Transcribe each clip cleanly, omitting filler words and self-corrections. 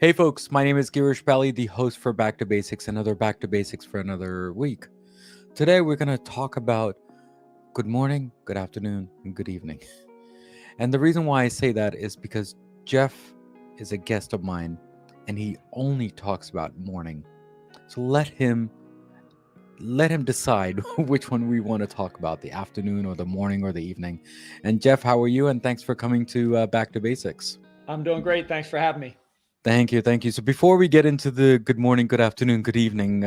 Hey folks, my name is Girish, the host for Back to Basics, another Back to Basics for another week. Today we're going to talk about good morning, good afternoon, and good evening. And the reason why I say that is because Jeff is a guest of mine and he only talks about morning. So let him decide which one we want to talk about, the afternoon or the morning or the evening. And Jeff, how are you? And thanks for coming to Back to Basics. I'm doing great. Thanks for having me. Thank you, thank you. So before we get into the good morning, good afternoon, good evening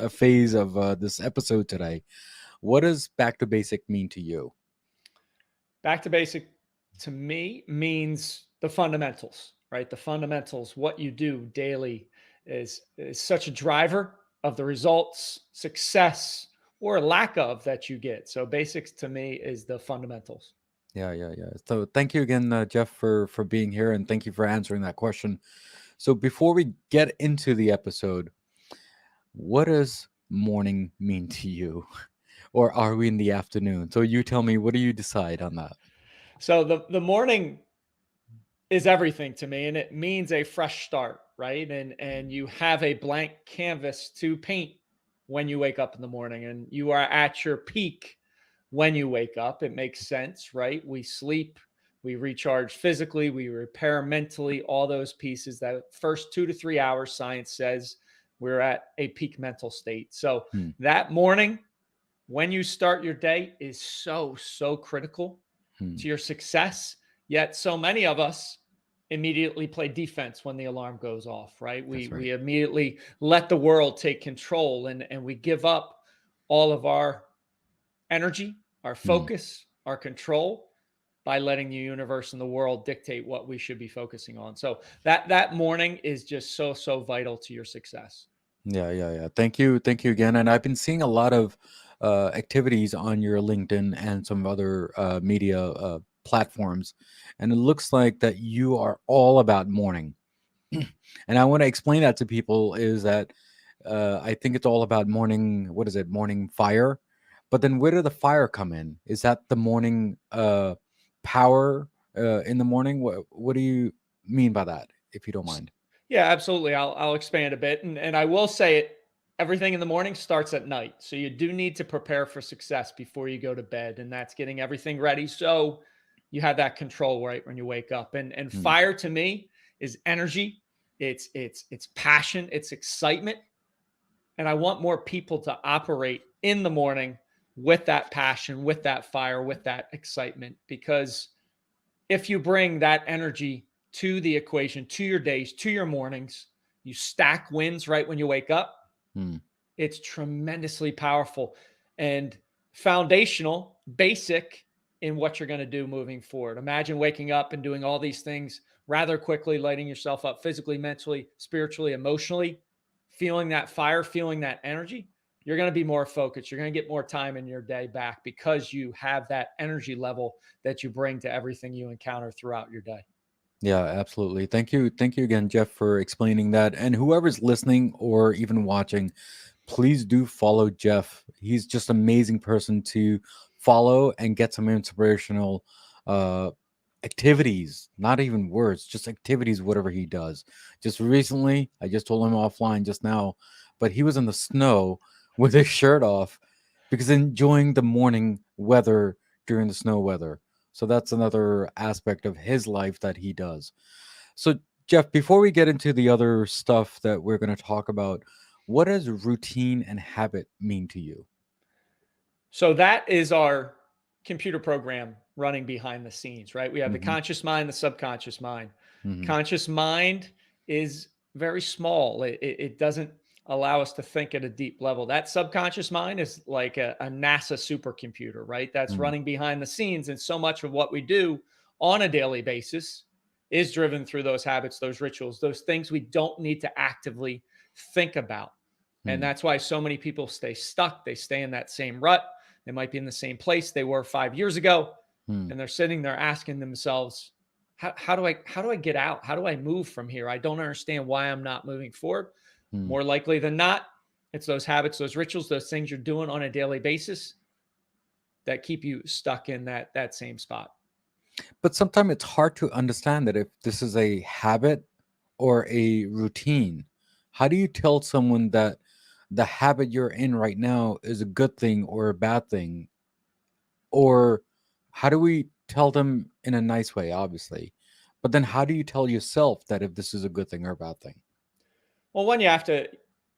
phase of this episode today, what does back to basic mean to you? Back to basic to me means the fundamentals, right? The fundamentals, what you do daily is such a driver of the results, success, or lack of that you get. So basics to me is the fundamentals. Yeah. So thank you again, Jeff, for being here, and thank you for answering that question. So before we get into the episode, what does morning mean to you, or are we in the afternoon? So you tell me. What do you decide on that? So the morning is everything to me, and it means a fresh start, right? And you have a blank canvas to paint when you wake up in the morning, and you are at your peak when you wake up. It makes sense, right? We sleep, we recharge physically, we repair mentally, all those pieces. That first 2 to 3 hours, science says we're at a peak mental state. So Hmm. that morning, when you start your day, is so critical Hmm. to your success. Yet so many of us immediately play defense when the alarm goes off, right? We That's right. we immediately let the world take control, and we give up all of our energy, our Hmm. focus, our control by letting the universe and the world dictate what we should be focusing on. So that morning is just so vital to your success. Yeah. Thank you again. And I've been seeing a lot of activities on your LinkedIn and some other media platforms, and it looks like that you are all about morning. And I want to explain that to people is that I think it's all about morning. What is it? Morning fire. But then where did the fire come in? Is that the morning power in the morning? What do you mean by that, if you don't mind? Yeah, absolutely. I'll expand a bit, and I will say it. Everything in the morning starts at night, so you do need to prepare for success before you go to bed, and that's getting everything ready so you have that control right when you wake up. And Hmm. fire to me is energy. It's passion. It's excitement, and I want more people to operate in the morning with that passion, with that fire, with that excitement, because if you bring that energy to the equation, to your days, to your mornings, you stack wins right when you wake up. Hmm. It's tremendously powerful and foundational, basic in what you're going to do moving forward. Imagine waking up and doing all these things rather quickly, lighting yourself up physically, mentally, spiritually, emotionally, feeling that fire, feeling that energy. You're going to be more focused. You're going to get more time in your day back because you have that energy level that you bring to everything you encounter throughout your day. Yeah, absolutely. Thank you again, Jeff, for explaining that. And whoever's listening or even watching, please do follow Jeff. He's just an amazing person to follow and get some inspirational uh activities, not even words, just activities, whatever he does. Just recently, I just told him offline just now, but he was in the snow with his shirt off because enjoying the morning weather during the snow weather. So that's another aspect of his life that he does. So, Jeff, before we get into the other stuff that we're going to talk about, what does routine and habit mean to you? So that is our computer program running behind the scenes, right? We have the Hmm. conscious mind, the subconscious mind. Hmm. Conscious mind is very small. It doesn't allow us to think at a deep level. That subconscious mind is like a NASA supercomputer, right? That's Hmm. running behind the scenes. And so much of what we do on a daily basis is driven through those habits, those rituals, those things we don't need to actively think about. And Hmm. that's why so many people stay stuck. They stay in that same rut. They might be in the same place they were 5 years ago, Hmm. and they're sitting there asking themselves, how do I get out? How do I move from here? I don't understand why I'm not moving forward. Hmm. More likely than not, it's those habits, those rituals, those things you're doing on a daily basis that keep you stuck in that same spot. But sometimes it's hard to understand that if this is a habit or a routine? How do you tell someone that the habit you're in right now is a good thing or a bad thing? Or how do we tell them in a nice way, obviously? But then how do you tell yourself that if this is a good thing or a bad thing? Well, one, you have to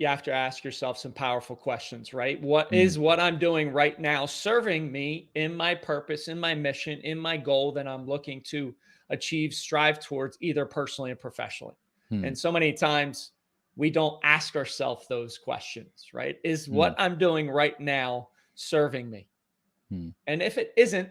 ask yourself some powerful questions, right? What Hmm. is what I'm doing right now serving me in my purpose, in my mission, in my goal that I'm looking to achieve, strive towards, either personally and professionally? Hmm. And so many times we don't ask ourselves those questions, right? Is Hmm. what I'm doing right now serving me? Hmm. And if it isn't,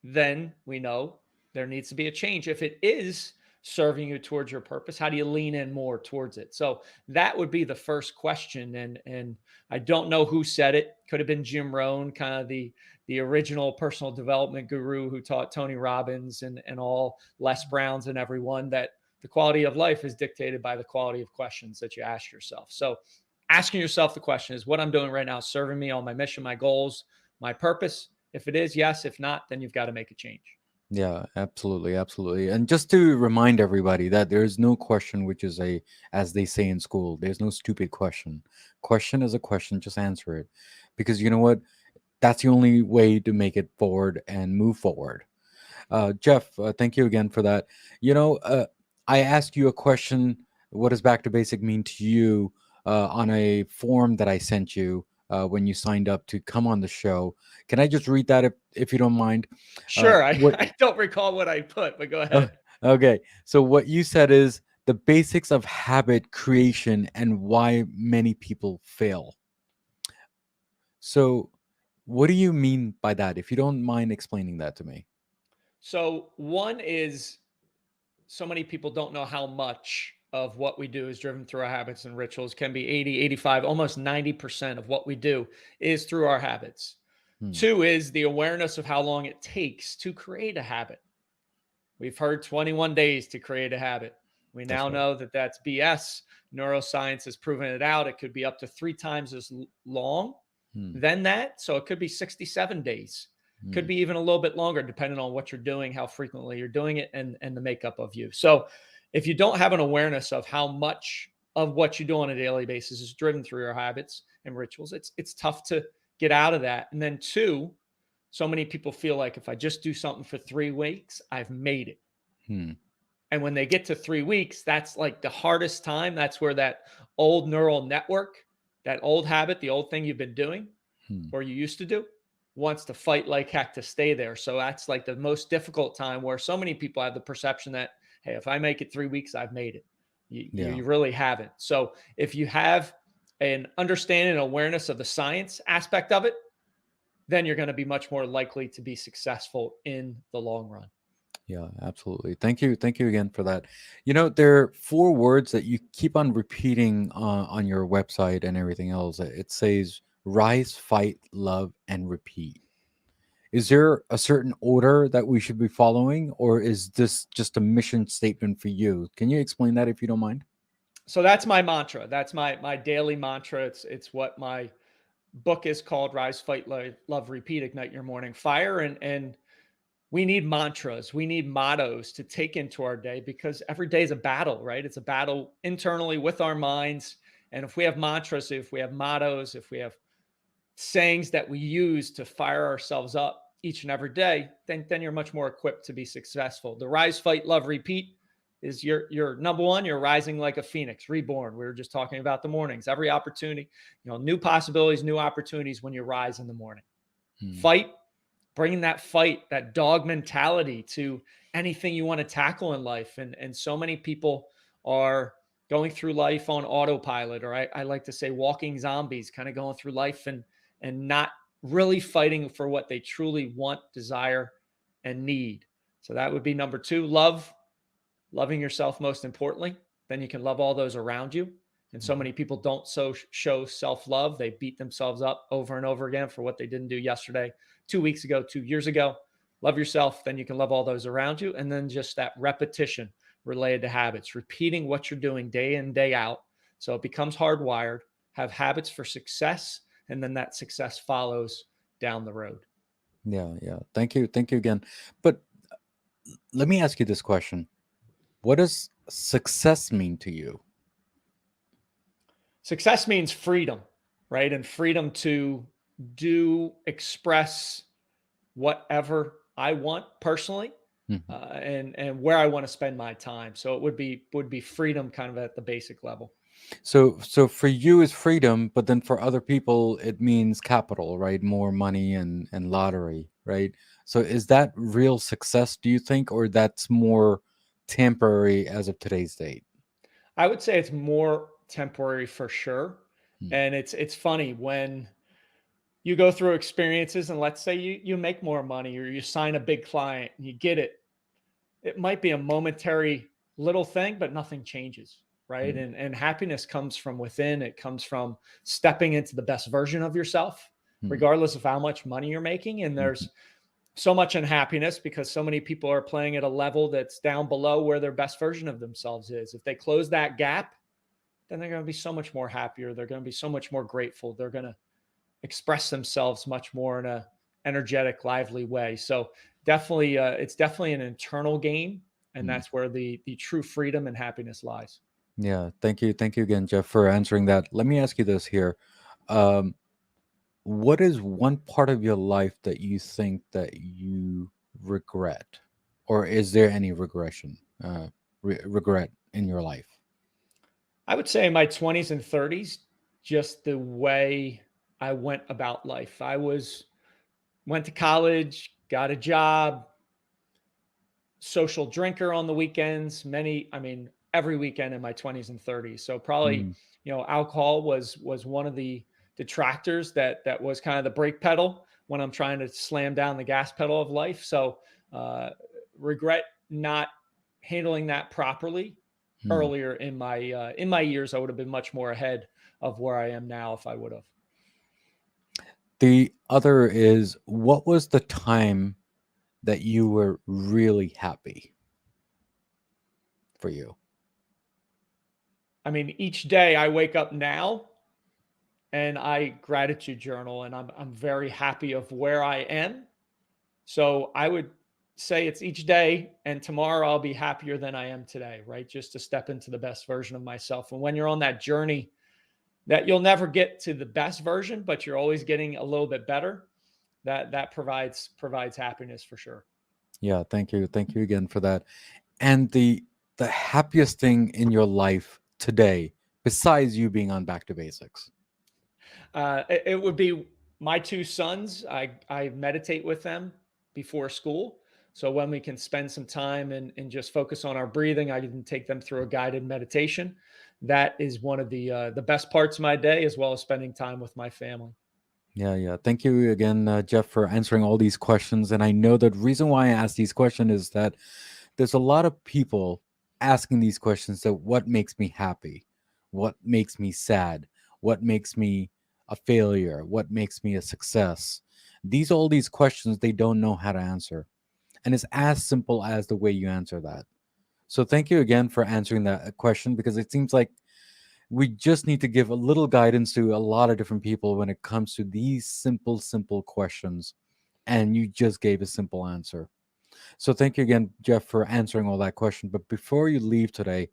then we know there needs to be a change. If it is serving you towards your purpose, how do you lean in more towards it? So that would be the first question. And I don't know who said it. Could have been Jim Rohn, kind of the original personal development guru who taught Tony Robbins and all Les Browns and everyone, that the quality of life is dictated by the quality of questions that you ask yourself. So asking yourself the question, is what I'm doing right now serving me on my mission, my goals, my purpose? If it is, yes. If not, then you've got to make a change. Yeah, absolutely, absolutely. And just to remind everybody that there is no question which is a, as they say in school, there's no stupid question. Question is a question, just answer it. Because you know what? That's the only way to make it forward and move forward. Jeff, thank you again for that. You know, I asked you a question. What does back to basic mean to you? On a form that I sent you when you signed up to come on the show. Can I just read that if you don't mind? Sure. I, What? I don't recall what I put, but go Oh, ahead. okay. So what you said is the basics of habit creation and why many people fail. So, what do you mean by that? If you don't mind explaining that to me. So, one is, so many people don't know how much of what we do is driven through our habits and rituals. Can be 80, 85, almost 90% of what we do is through our habits. Hmm. Two is the awareness of how long it takes to create a habit. We've heard 21 days to create a habit. We That's now right. know that that's BS. Neuroscience has proven it out. It could be up to 3 times as long Hmm. than that. So it could be 67 days, could Hmm. be even a little bit longer, depending on what you're doing, how frequently you're doing it, and the makeup of you. So if you don't have an awareness of how much of what you do on a daily basis is driven through your habits and rituals, it's tough to get out of that. And then two, so many people feel like if I just do something for 3 weeks, I've made it. Hmm. And when they get to 3 weeks, that's like the hardest time. That's where that old neural network, that old habit, the old thing you've been doing Hmm. or you used to do, wants to fight like heck to stay there. So that's like the most difficult time, where so many people have the perception that, hey, if I make it 3 weeks, I've made it. You, you, Yeah. you really haven't. So if you have an understanding and awareness of the science aspect of it, then you're going to be much more likely to be successful in the long run. Yeah, absolutely. Thank you. Thank you again for that. You know, there are four words that you keep on repeating on your website and everything else. It says rise, fight, love, and repeat. Is there a certain order that we should be following, or is this just a mission statement for you? Can you explain that if you don't mind? So that's my mantra. That's my daily mantra. It's what my book is called: Rise, Fight, Love, Repeat, Ignite Your Morning Fire. And we need mantras, we need mottos to take into our day, because every day is a battle, right? It's a battle internally with our minds. And if we have mantras, if we have mottos, if we have sayings that we use to fire ourselves up each and every day, then you're much more equipped to be successful. The rise, fight, love, repeat is your number one. You're rising like a phoenix, reborn. We were just talking about the mornings. Every opportunity, new possibilities, new opportunities when you rise in the morning. Hmm. Fight, bringing that fight, that dog mentality to anything you want to tackle in life. And so many people are going through life on autopilot, or I like to say walking zombies, kind of going through life and not really fighting for what they truly want, desire, and need. So that would be number two. Love, loving yourself most importantly. Then you can love all those around you. And so Mhm. many people don't show self-love. They beat themselves up over and over again for what they didn't do yesterday, 2 weeks ago, 2 years ago. Love yourself, then you can love all those around you. And then just that repetition related to habits, repeating what you're doing day in, day out. So it becomes hardwired. Have habits for success, and then that success follows down the road. Yeah, yeah. Thank you. Thank you again. But let me ask you this question. What does success mean to you? Success means freedom, right? And freedom to express whatever I want personally, Mhm. and where I want to spend my time. So it would be freedom, kind of at the basic level. So for you is freedom, but then for other people it means capital, right? More money and lottery, right? So is that real success, do you think, or that's more temporary as of today's date? I would say it's more temporary for sure. Mm, And it's funny when you go through experiences, and let's say you make more money or you sign a big client and you get it. It might be a momentary little thing, but nothing changes, right? mm, And happiness comes from within. It comes from stepping into the best version of yourself, mm, regardless of how much money you're making. And mhm. there's so much unhappiness because so many people are playing at a level that's down below where their best version of themselves is. If they close that gap, then they're going to be so much more happier. They're going to be so much more grateful. They're going to express themselves much more in a energetic, lively way. So definitely, it's definitely an internal game, and Mm. that's where the true freedom and happiness lies. Yeah, thank you again, Jeff, for answering that. Let me ask you this here. Um, what is one part of your life that you think that you regret, or is there any regret in your life? I would say in my 20s and 30s, just the way I went about life. I went to college, got a job, social drinker on the weekends, every weekend in my 20s and 30s. So probably, Mm, alcohol was one of the detractors that was kind of the brake pedal when I'm trying to slam down the gas pedal of life. So uh, regret not handling that properly mm. earlier in my years. I would have been much more ahead of where I am now if I would have. The other is, what was the time that you were really happy for you? I mean, each day I wake up now and I gratitude journal, and I'm very happy of where I am. So I would say it's each day, and tomorrow I'll be happier than I am today, right? Just to step into the best version of myself. And when you're on that journey, that you'll never get to the best version, but you're always getting a little bit better. That provides happiness for sure. Yeah, thank you again for that. And the happiest thing in your life today, besides you being on Back to Basics. It would be my two sons. I meditate with them before school. So when we can spend some time and just focus on our breathing, I can take them through a guided meditation. That is one of the best parts of my day, as well as spending time with my family. Yeah, yeah. Thank you again, Jeff, for answering all these questions. And I know the reason why I asked these questions is that there's a lot of people asking these questions that what makes me happy? What makes me sad? What makes me a failure? What makes me a success? All these questions they don't know how to answer. And it's as simple as the way you answer that. So thank you again for answering that question, because it seems like we just need to give a little guidance to a lot of different people when it comes to these simple questions. And you just gave a simple answer. So thank you again, Jeff, for answering all that question. But before you leave today,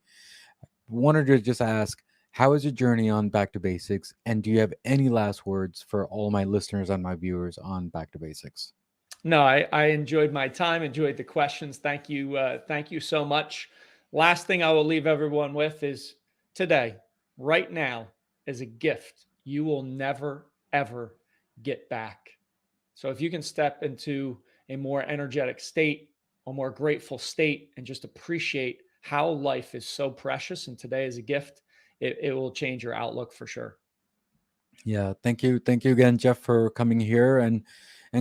wanted to just ask, how is your journey on Back to Basics? And do you have any last words for all my listeners and my viewers on Back to Basics? No, I enjoyed my time, enjoyed the questions. Thank you so much. Last thing I will leave everyone with is today, right now, is a gift you will never, ever get back. So if you can step into a more energetic state, a more grateful state, and just appreciate how life is so precious and today is a gift, it will change your outlook for sure. Yeah, thank you again, Jeff, for coming here, and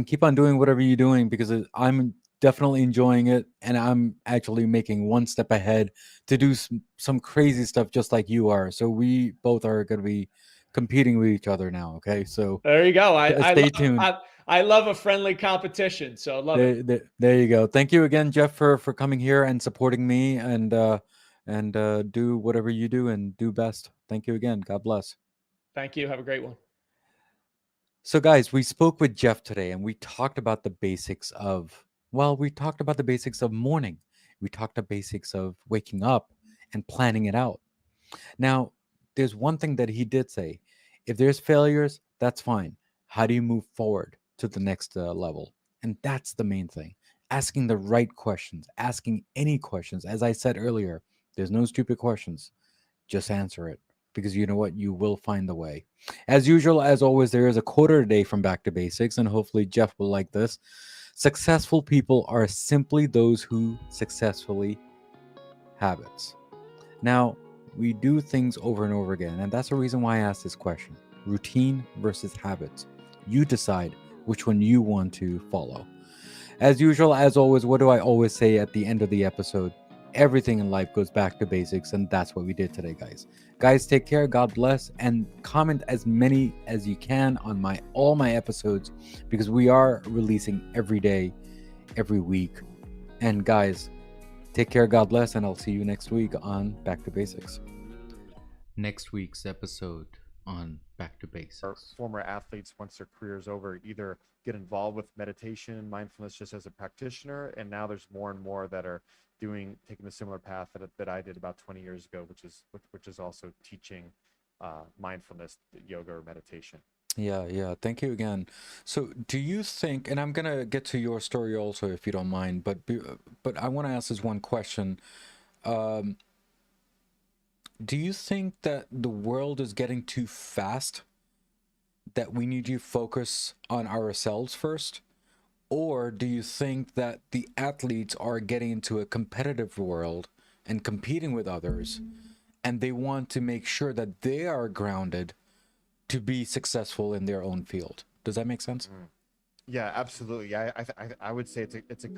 keep on doing whatever you're doing, because I'm definitely enjoying it, and I'm actually making one step ahead to do some crazy stuff just like you are. So we both are going to be competing with each other now. Okay, so There you go. stay tuned. I love a friendly competition, so I love it. There you go. Thank you again, Jeff, for coming here and supporting me, and do whatever you do and do best. Thank you again. God bless. Thank you. Have a great one. So, guys, we spoke with Jeff today, and we talked about the basics of, well, we talked about the basics of morning. We talked the basics of waking up and planning it out. Now, there's one thing that he did say: if there's failures, that's fine. How do you move forward to the next level? And that's the main thing. Asking the right questions, asking any questions. As I said earlier, there's no stupid questions. Just answer it, because you know what? You will find the way. As usual, as always, there is a quote a day from Back to Basics, and hopefully Jeff will like this. Successful people are simply those who successfully habits. Now, we do things over and over again, and that's the reason why I asked this question: routine versus habits. You decide which one you want to follow. As usual, as always, what do I always say at the end of the episode? Everything in life goes back to basics, and that's what we did today, guys. Guys, take care, God bless, and comment as many as you can on all my episodes, because we are releasing every day, every week. And guys, take care, God bless, and I'll see you next week on Back to Basics. Next week's episode on Back to Our Basics. former athletes, once their career is over, either get involved with meditation and mindfulness just as a practitioner, and now there's more and more that are taking a similar path that I did about 20 years ago, which is also teaching mindfulness, yoga, or meditation. Yeah. Thank you again. So, do you think, and I'm gonna get to your story also if you don't mind, but I want to ask this one question. Um, do you think that the world is getting too fast, that we need to focus on ourselves first? Or do you think that the athletes are getting into a competitive world and competing with others, and they want to make sure that they are grounded to be successful in their own field? Does that make sense? Yeah, absolutely. I would say it's a